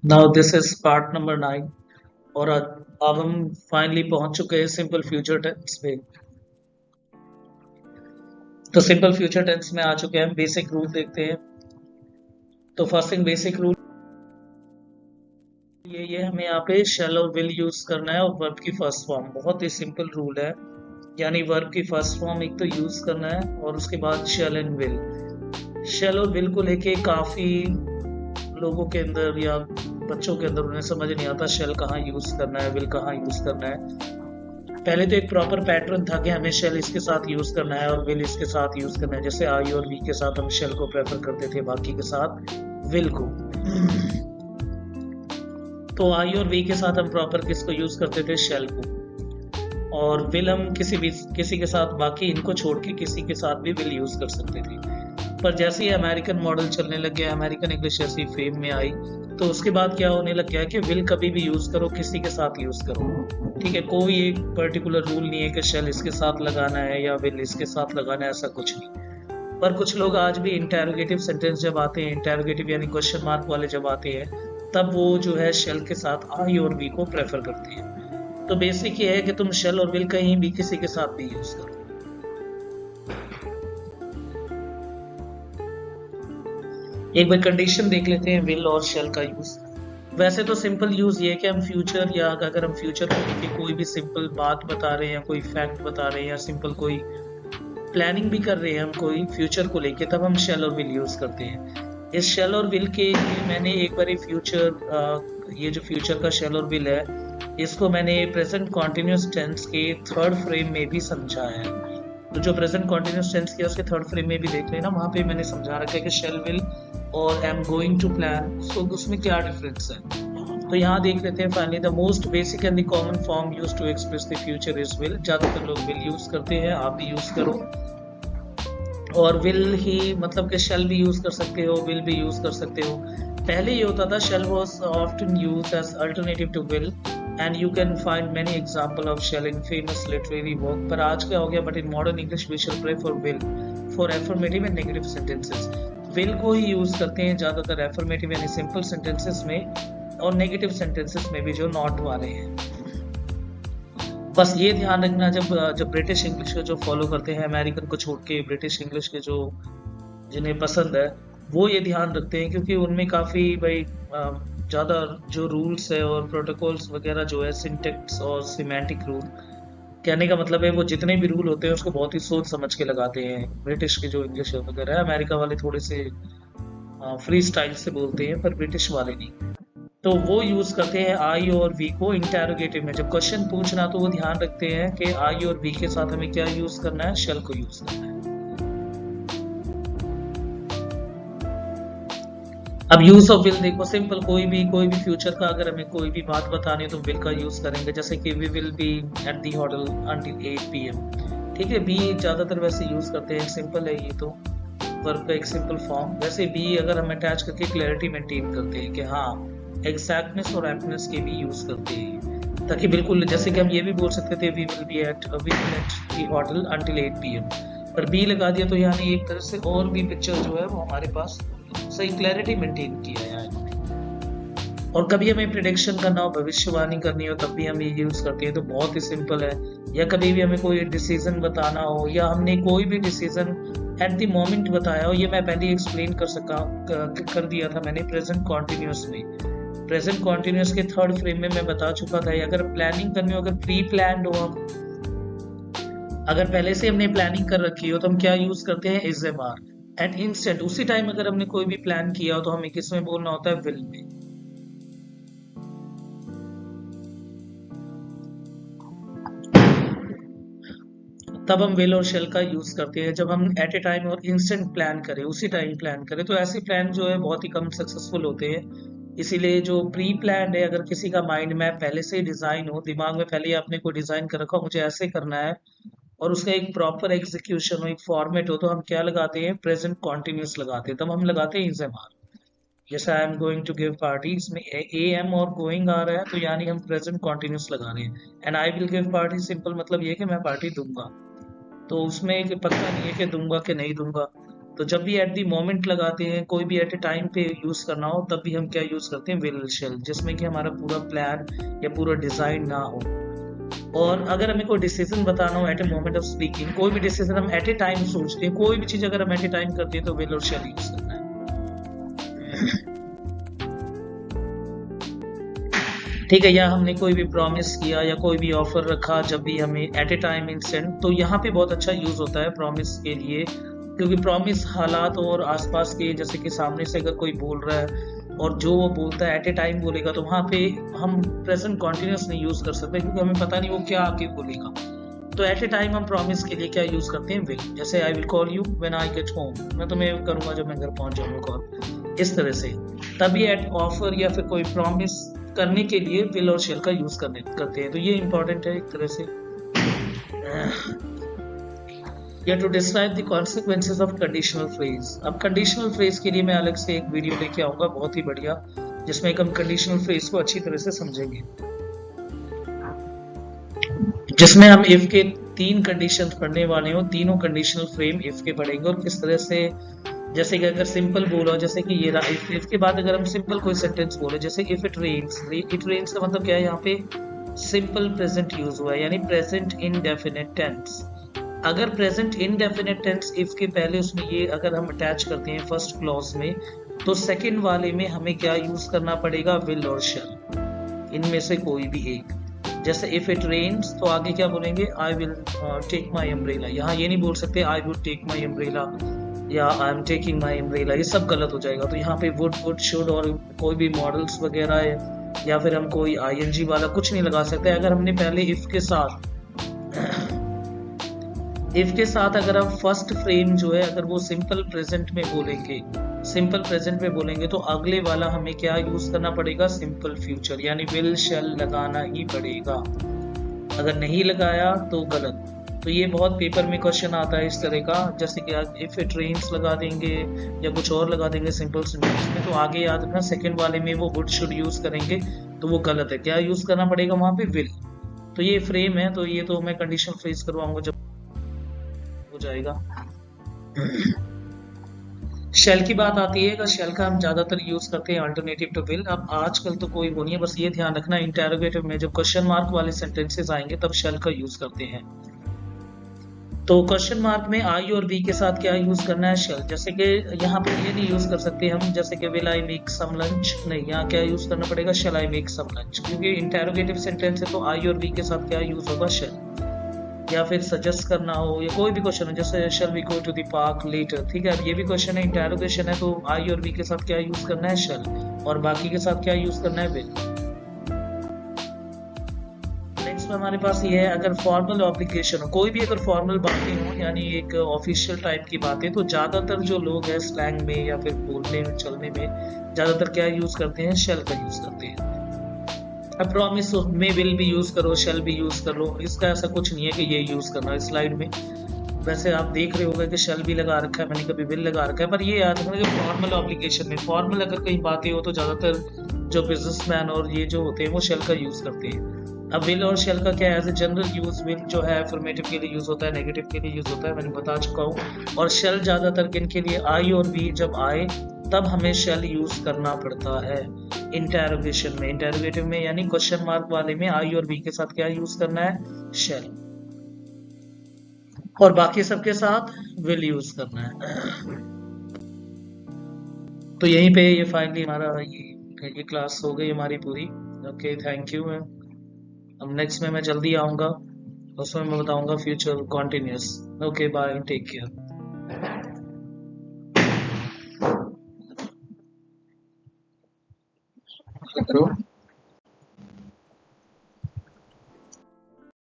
Now this is part number 9 और अब हम फाइनली पहुंच चुके हैं सिंपल फ्यूचर टेंस पे। तो सिंपल फ्यूचर टेंस में आ चुके हैं, बेसिक रूल देखते हैं। तो फर्स्ट थिंग बेसिक रूल ये हमें यहाँ पे शैल और विल यूज करना है और वर्ब की फर्स्ट फॉर्म। बहुत ही सिंपल रूल है, यानी वर्ब की फर्स्ट फॉर्म एक तो यूज करना है और उसके बाद शैल एंड विल। शैल और विल को लेके काफी लोगों के अंदर या बच्चों के अंदर उन्हें समझ नहीं आता शेल कहाँ यूज करना है, विल कहाँ यूज करना है। पहले तो एक प्रॉपर पैटर्न था कि हमें शेल इसके साथ यूज करना है और विल इसके साथ यूज करना है। जैसे आई और वी के साथ हम शेल को प्रेफर करते थे, बाकी के साथ विल को। तो आई और वी के साथ हम प्रॉपर किसको यूज करते थे, शेल को। और विल हम किसी के साथ, बाकी इनको छोड़ के किसी के साथ भी विल यूज कर सकते थे। पर जैसे ही अमेरिकन मॉडल चलने लग गया, अमेरिकन इंग्लिश ऐसी फेम में आई, तो उसके बाद क्या होने लग गया है कि विल कभी भी यूज करो, किसी के साथ यूज करो, ठीक है। कोई एक पर्टिकुलर रूल नहीं है कि शेल इसके साथ लगाना है या विल इसके साथ लगाना है, ऐसा कुछ नहीं। पर कुछ लोग आज भी इंटेरोगेटिव सेंटेंस जब आते हैं, इंटेरोगेटिव यानी क्वेश्चन मार्क वाले जब आते हैं, तब वो जो है शेल के साथ आई और वी को प्रेफर करते हैं। तो बेसिक ये है कि तुम शेल और विल कहीं भी किसी के साथ भी यूज करो। एक बार कंडीशन देख लेते हैं विल और शेल का यूज। वैसे तो सिंपल यूज ये है कि हम फ्यूचर, या अगर हम फ्यूचर को लेके कोई भी सिंपल बात बता रहे हैं या कोई फैक्ट बता रहे हैं या सिंपल कोई प्लानिंग भी कर रहे हैं हम कोई फ्यूचर को लेके, तब हम शेल और विल यूज करते हैं। इस शेल और विल के लिए मैंने एक बार ये जो फ्यूचर का शेल और विल है, इसको मैंने प्रेजेंट कॉन्टिन्यूस टेंस के थर्ड फ्रेम में भी समझा है। तो जो प्रेजेंट कॉन्टिन्यूस टेंस किया उसके थर्ड फ्रेम में भी देख लेना, वहां पे मैंने समझा रखा है कि शेल विल और I am going to plan, so उसमें क्या डिफरेंस है। तो यहाँ देख लेते हैं। Finally the most basic and the common form used to express the future is will. ज्यादातर लोग विल यूज करते हैं, आप भी यूज करो। और विल ही मतलब कि शेल भी यूज कर सकते हो, विल भी यूज कर सकते हो। पहले ये होता था shall was often used as alternative to will and you can find many example of shell in famous literary work। पर आज क्या हो गया, but in modern English we shall prefer will for affirmative and negative sentences। will को ही use करते हैं ज्यादातर affirmative यानी simple sentences में, और negative sentences में भी जो not वाले हैं। बस ये ध्यान रखना, जब ब्रिटिश इंग्लिश को जो फॉलो करते हैं, अमेरिकन को छोड़ के ब्रिटिश इंग्लिश के जो जिन्हें पसंद है, वो ये ध्यान रखते हैं क्योंकि उनमें काफी भाई ज़्यादा जो रूल्स है और प्रोटोकॉल्स वगैरह जो है, सिंटेक्स और सिमेंटिक रूल, कहने का मतलब है वो जितने भी रूल होते हैं उसको बहुत ही सोच समझ के लगाते हैं। ब्रिटिश के जो इंग्लिश वगैरह है, अमेरिका वाले थोड़े से फ्री स्टाइल से बोलते हैं, पर ब्रिटिश वाले नहीं। तो वो यूज करते हैं आई और वी को इंटेरोगेटिव में। जब क्वेश्चन पूछना तो वो ध्यान रखते हैं कि आई और वी के साथ हमें क्या यूज करना है, शेल को यूज करना है। अब यूज ऑफ विल देखो, सिंपल कोई भी फ्यूचर का अगर हमें कोई भी बात बतानी है तो विल का यूज करेंगे। जैसे कि we will be at the hotel until 8 PM, ठीक है। बी ज्यादातर वैसे यूज करते हैं, सिंपल है ये तो, वर्ब का एक सिंपल फॉर्म। वैसे बी अगर हम अटैच करके क्लैरिटी मेंटेन करते हैं कि हाँ, एग्जैक्टनेस और एप्टनेस के भी यूज करते हैं, ताकि बिल्कुल, जैसे कि हम ये भी बोल सकते थे we will be at the hotel until 8 PM, पर बी लगा दिया तो यानी एक तरह से और भी पिक्चर जो है वो हमारे पास सही क्लैरिटी मेंटेन किया है इन्होंने। और कभी हमें प्रेडिक्शन करना हो, भविष्यवाणी करनी हो, तब भी हम ये यूज करते हैं। तो बहुत ही सिंपल है। या कभी भी हमें कोई डिसीजन बताना हो, या हमने कोई भी डिसीजन एट द मोमेंट बताया हो, ये मैं पहले एक्सप्लेन कर दिया था मैंने प्रेजेंट कॉन्टिन्यूस में। प्रेजेंट कॉन्टिन्यूस के थर्ड फ्रेम में मैं बता चुका था। अगर प्लानिंग करनी हो, अगर प्री प्लान्ड हो, अगर पहले से हमने प्लानिंग कर रखी हो, तो हम क्या यूज करते हैं, is am are, at instant. उसी टाइम अगर हमने कोई भी प्लान किया हो तो हमें किस में बोलना होता है, विल में। तब हम विल और शेल का यूज करते हैं जब हम एट ए टाइम और इंस्टेंट प्लान करें, उसी टाइम प्लान करें। तो ऐसे प्लान जो है बहुत ही कम सक्सेसफुल होते हैं। इसीलिए जो प्री प्लान है, अगर किसी का माइंड मैप पहले से डिजाइन हो, दिमाग में पहले आपने कोई डिजाइन कर रखा हो, मुझे ऐसे करना है, और उसका एक प्रॉपर एग्जीक्यूशन हो, एक फॉर्मेट हो, तो हम क्या लगाते हैं, प्रेजेंट कॉन्टिन्यूस लगाते हैं। तब हम लगाते हैं इज एम आर। जैसे I am going to give party, इसमें ए एम और गोइंग आ रहा है, तो यानी हम प्रेजेंट कॉन्टिन्यूस लगा रहे हैं। And I will give party, simple मतलब ये कि मैं पार्टी दूंगा। तो उसमें एक पक्का नहीं है कि दूंगा कि नहीं दूंगा, तो जब भी एट द मोमेंट लगाते हैं, कोई भी एट ए टाइम पे यूज करना हो, तब भी हम क्या यूज करते हैं, विल शेल, जिसमें कि हमारा पूरा प्लान या पूरा डिजाइन ना हो। और अगर हमें कोई डिसीजन बताना हो at a moment of speaking, कोई भी डिसीजन हम एट ए टाइम सोचते हैं, कोई भी चीज अगर हम एट ए टाइम करते हैं तो विल और शेल यूज करना है। ठीक है, या हमने कोई भी प्रॉमिस किया या कोई भी ऑफर रखा, जब भी हमें एट ए टाइम इंस्टेंट, तो यहाँ पे बहुत अच्छा यूज होता है प्रॉमिस के लिए, क्योंकि प्रॉमिस हालात और आसपास के, जैसे कि सामने से अगर कोई बोल रहा है और जो वो बोलता है एट ए टाइम बोलेगा, तो वहाँ पे हम प्रेजेंट कॉन्टिन्यूस नहीं यूज कर सकते, क्योंकि हमें पता नहीं वो क्या आके बोलेगा। तो एट ए टाइम हम प्रॉमिस के लिए क्या यूज करते हैं, विल। जैसे I will call you when I get home, मैं तुम्हें करूंगा जब मैं घर पहुंच जाऊंगा कॉल, इस तरह से। तभी एट ऑफर या फिर कोई प्रॉमिस करने के लिए विल और शेल का यूज करते हैं। तो ये इंपॉर्टेंट है एक तरह से। या to describe the consequences of conditional phrase. अब कंडीशनल फ्रेज के लिए मैं अलग से एक वीडियो लेके आऊंगा, बहुत ही बढ़िया, जिसमें हम कंडीशनल फ्रेज को अच्छी तरह से समझेंगे, जिसमें हम इफ के 3 कंडीशंस पढ़ने वाले हो, तीनों कंडीशनल फ्रेम इफ के पढ़ेंगे, और किस तरह से, जैसे कि अगर सिंपल बोलो, जैसे कि ये रहा इफ के बाद अगर हम सिंपल कोई सेंटेंस बोले, जैसे if it rains, it rains का मतलब क्या है, यहाँ पे सिंपल प्रेजेंट यूज हुआ है, यानी प्रेजेंट इनडेफिनिट टेंस। अगर प्रेजेंट इनडेफिनिट टेंस इफ के पहले उसमें ये अगर हम अटैच करते हैं फर्स्ट क्लॉज में, तो सेकंड वाले में हमें क्या यूज करना पड़ेगा, विल और शेल, इनमें से कोई भी एक। जैसे इफ इट रेन्स, तो आगे क्या बोलेंगे, I will take my umbrella. यहाँ ये नहीं बोल सकते I would take my umbrella या I am taking my umbrella, ये सब गलत हो जाएगा। तो यहाँ पे वुड शुड और कोई भी मॉडल्स वगैरह है, या फिर हम कोई आईएनजी वाला कुछ नहीं लगा सकते। अगर हमने पहले इफ के साथ अगर हम फर्स्ट फ्रेम जो है अगर वो सिंपल प्रेजेंट में बोलेंगे, तो अगले वाला हमें क्या यूज करना पड़ेगा, सिंपल फ्यूचर, यानी विल शेल लगाना ही पड़ेगा। अगर नहीं लगाया तो गलत। तो ये बहुत पेपर में क्वेश्चन आता है इस तरह का, जैसे कि इफ इट रेन्स लगा देंगे या कुछ और लगा देंगे सिंपल सेंटेंस में, तो आगे याद रखना सेकंड वाले में वो वुड शुड यूज करेंगे, तो वो गलत है। क्या यूज करना पड़ेगा वहां पे, विल। तो ये फ्रेम है, तो ये तो मैं कंडीशनल फ्रेज करवाऊंगा जब हो जाएगा। शेल की बात आती है, अगर शेल का हम ज्यादातर यूज करते हैं अल्टरनेटिव टू विल। अब आजकल तो कोई वो नहीं है, बस ये ध्यान रखना इंटरोगेटिव में जब क्वेश्चन मार्क वाले सेंटेंसेस आएंगे तब शेल का यूज करते हैं। तो क्वेश्चन मार्क में आई और वी के साथ क्या यूज करना है, शेल। जैसे कि यहाँ पे ये नहीं यूज कर सकते हम, जैसे कि will I make some lunch, नहीं, यहाँ क्या यूज करना पड़ेगा, shall I make some lunch, क्योंकि इंटरोगेटिव सेंटेंस है, तो आई और वी के साथ क्या यूज होगा, शेल। या फिर सजेस्ट करना हो या कोई भी क्वेश्चन हो, जैसे shall we go to the park later, ठीक है, अब ये भी क्वेश्चन है, इंटरोगेशन है, तो आई और वी के साथ क्या यूज करना है, शैल, और बाकी के साथ क्या यूज करना है, विल। नेक्स्ट में हमारे पास ये है, अगर फॉर्मल ऑब्लिगेशन हो, कोई भी अगर फॉर्मल बातें हो, यानी एक ऑफिशियल टाइप की बातें, तो ज्यादातर जो लोग हैं स्लैंग में या फिर बोलने में चलने में ज्यादातर क्या यूज करते हैं, शैल का यूज करते हैं। अब प्रॉमिस में विल भी यूज करो, शेल भी यूज कर लो, इसका ऐसा कुछ नहीं है कि ये यूज करना है स्लाइड में। वैसे आप देख रहे होंगे कि शेल भी लगा रखा है, मैंने कभी विल लगा रखा है, पर ये याद रखना कि फॉर्मल ऑब्लिगेशन में, फॉर्मल अगर कहीं बातें हो तो ज्यादातर जो बिजनेसमैन और ये जो होते हैं वो शेल का यूज करते हैं। अब विल और शेल का क्या है, as a general use, will जो है अफर्मेटिव के लिए यूज होता है, नेगेटिव के लिए यूज होता है, मैंने बता चुका हूँ। और शेल ज्यादातर किन के लिए, आई और वी जब आए तब हमें शेल यूज करना पड़ता है इंटरोगेशन में, इंटरोगेटिव में, यानी क्वेश्चन मार्क वाले में आई और वी के साथ क्या यूज करना है, शेल, और बाकी सबके साथ विल यूज करना है। तो यहीं पे ये फाइनली हमारा ये क्लास हो गई हमारी पूरी। Okay, thank you. अब नेक्स्ट में मैं जल्दी आऊंगा, उसमें मैं बताऊंगा future continuous. Okay, bye, take care. Hello.